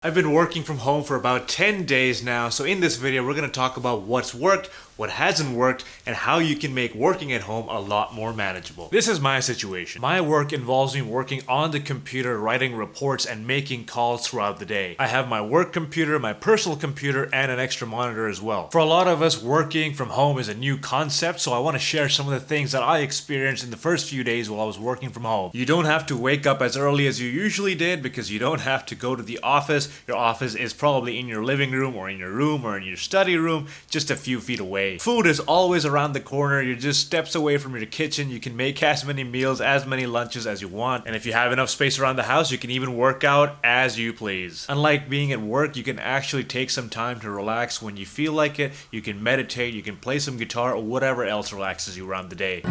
I've been working from home for about 10 days now, so in this video we're going to talk about what's worked, what hasn't worked, and how you can make working at home a lot more manageable. This is my situation. My work involves me working on the computer, writing reports, and making calls throughout the day. I have my work computer, my personal computer, and an extra monitor as well. For a lot of us, working from home is a new concept, so I want to share some of the things that I experienced in the first few days while I was working from home. You don't have to wake up as early as you usually did because you don't have to go to the office. Your office is probably in your living room or in your room or in your study room, just a few feet away. Food is always around the corner. You're just steps away from your kitchen. You can make as many meals, as many lunches as you want. And if you have enough space around the house, you can even work out as you please. Unlike being at work, you can actually take some time to relax when you feel like it. You can meditate, you can play some guitar, or whatever else relaxes you around the day.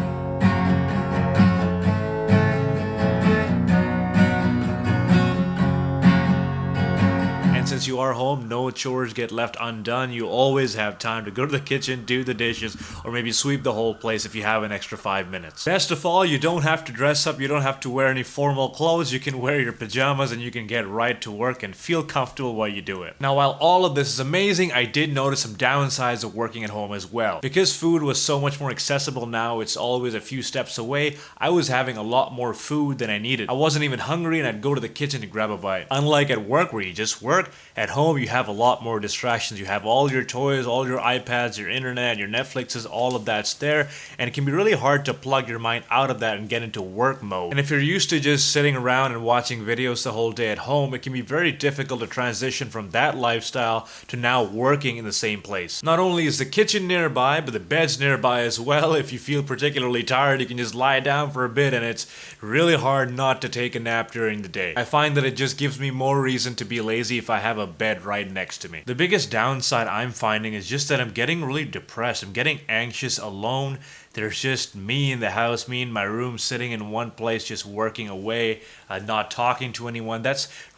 Since you are home, no chores get left undone. You always have time to go to the kitchen, do the dishes, or maybe sweep the whole place if you have an extra 5 minutes. Best of all, you don't have to dress up, you don't have to wear any formal clothes, you can wear your pajamas and you can get right to work and feel comfortable while you do it. Now, while all of this is amazing, I did notice some downsides of working at home as well. Because food was so much more accessible now, it's always a few steps away, I was having a lot more food than I needed. I wasn't even hungry and I'd go to the kitchen to grab a bite. Unlike at work where you just work, at home, you have a lot more distractions. You have all your toys, all your iPads, your internet, your Netflixes, all of that's there. And it can be really hard to plug your mind out of that and get into work mode. And if you're used to just sitting around and watching videos the whole day at home, it can be very difficult to transition from that lifestyle to now working in the same place. Not only is the kitchen nearby, but the bed's nearby as well. If you feel particularly tired, you can just lie down for a bit, and it's really hard not to take a nap during the day. I find that it just gives me more reason to be lazy if I have a bed right next to me. The biggest downside I'm finding is just that I'm getting really depressed. I'm getting anxious alone. There's just me in the house, me in my room, sitting in one place, just working away, not talking to anyone.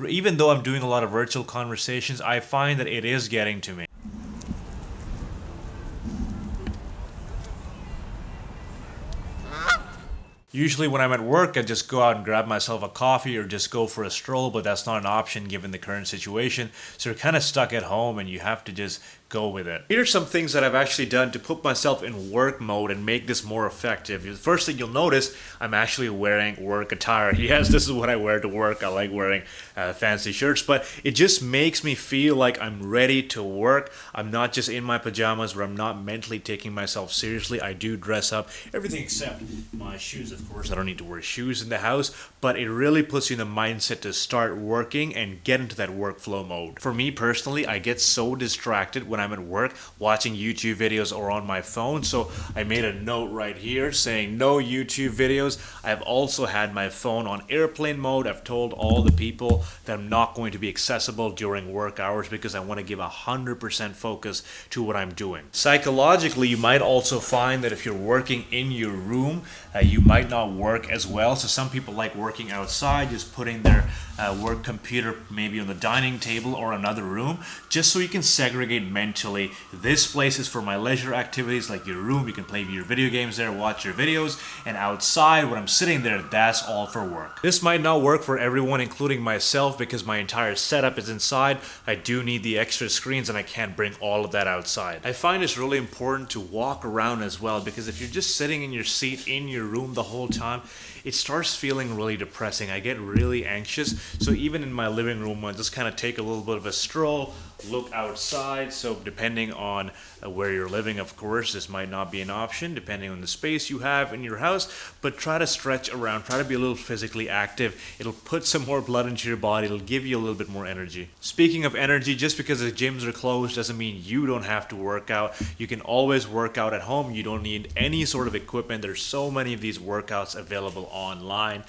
Even though I'm doing a lot of virtual conversations, I find that it is getting to me. Usually when I'm at work, I just go out and grab myself a coffee or just go for a stroll, but that's not an option given the current situation. So you're kind of stuck at home and you have to just go with it. Here are some things that I've actually done to put myself in work mode and make this more effective. The first thing you'll notice, I'm actually wearing work attire. Yes, this is what I wear to work. I like wearing fancy shirts, but it just makes me feel like I'm ready to work. I'm not just in my pajamas where I'm not mentally taking myself seriously. I do dress up, everything except my shoes, of course. I don't need to wear shoes in the house, but it really puts you in the mindset to start working and get into that workflow mode. For me personally, I get so distracted when I'm at work watching YouTube videos or on my phone, so I made a note right here saying no YouTube videos. I've also had my phone on airplane mode. I've told all the people that I'm not going to be accessible during work hours because I want to give 100% focus to what I'm doing. Psychologically, you might also find that if you're working in your room, you might not work as well. So some people like working outside, just putting their work computer maybe on the dining table or another room, just so you can segregate mentally. This place is for my leisure activities, like your room. You can play your video games there, watch your videos, and outside when I'm sitting there, that's all for work. This might not work for everyone, including myself, because my entire setup is inside. I do need the extra screens and I can't bring all of that outside. I find it's really important to walk around as well, because if you're just sitting in your seat in your room the whole time, it starts feeling really depressing. I get really anxious. So even in my living room, I just kind of take a little bit of a stroll, look outside. So depending on where you're living, of course, this might not be an option depending on the space you have in your house, but try to stretch around, try to be a little physically active. It'll put some more blood into your body. It'll give you a little bit more energy. Speaking of energy, just because the gyms are closed doesn't mean you don't have to work out. You can always work out at home. You don't need any sort of equipment. There's so many of these workouts available online.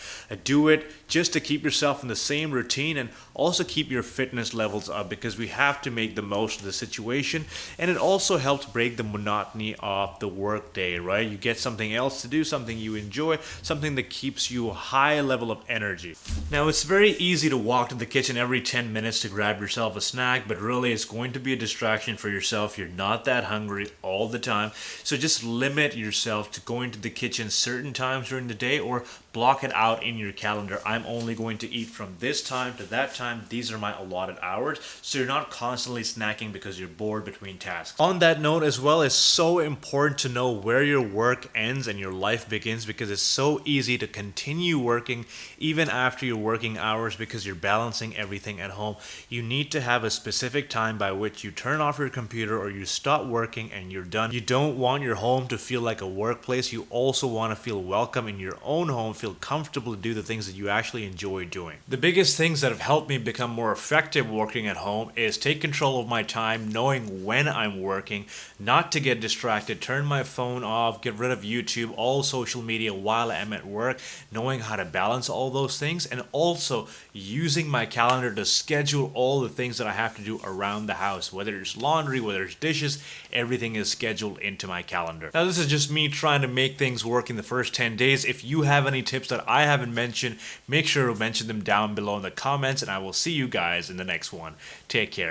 Do it just to keep yourself in the same routine and also keep your fitness levels up, because we have to make the most of the situation, and it also helps break the monotony of the work day, right? You get something else to do, something you enjoy, something that keeps you a high level of energy. Now, it's very easy to walk to the kitchen every 10 minutes to grab yourself a snack, but really it's going to be a distraction for yourself. You're not that hungry all the time, so just limit yourself to going to the kitchen certain times during the day, or block it out in your calendar. I'm only going to eat from this time to that time. These are my allotted hours. So you're not constantly snacking because you're bored between tasks. On that note as well, it's so important to know where your work ends and your life begins, because it's so easy to continue working even after your working hours because you're balancing everything at home. You need to have a specific time by which you turn off your computer or you stop working and you're done. You don't want your home to feel like a workplace. You also want to feel welcome in your own home, feel comfortable to do the things that you actually enjoy doing. The biggest things that have helped me become more effective working at home is take control of my time, knowing when I'm working, not to get distracted, turn my phone off, get rid of YouTube, all social media while I'm at work, knowing how to balance all those things, and also using my calendar to schedule all the things that I have to do around the house, whether it's laundry, whether it's dishes, everything is scheduled into my calendar. Now, this is just me trying to make things work in the first 10 days. If you have any tips that I haven't mentioned, make sure to mention them down below in the comments, and I will see you guys in the next one. Take care.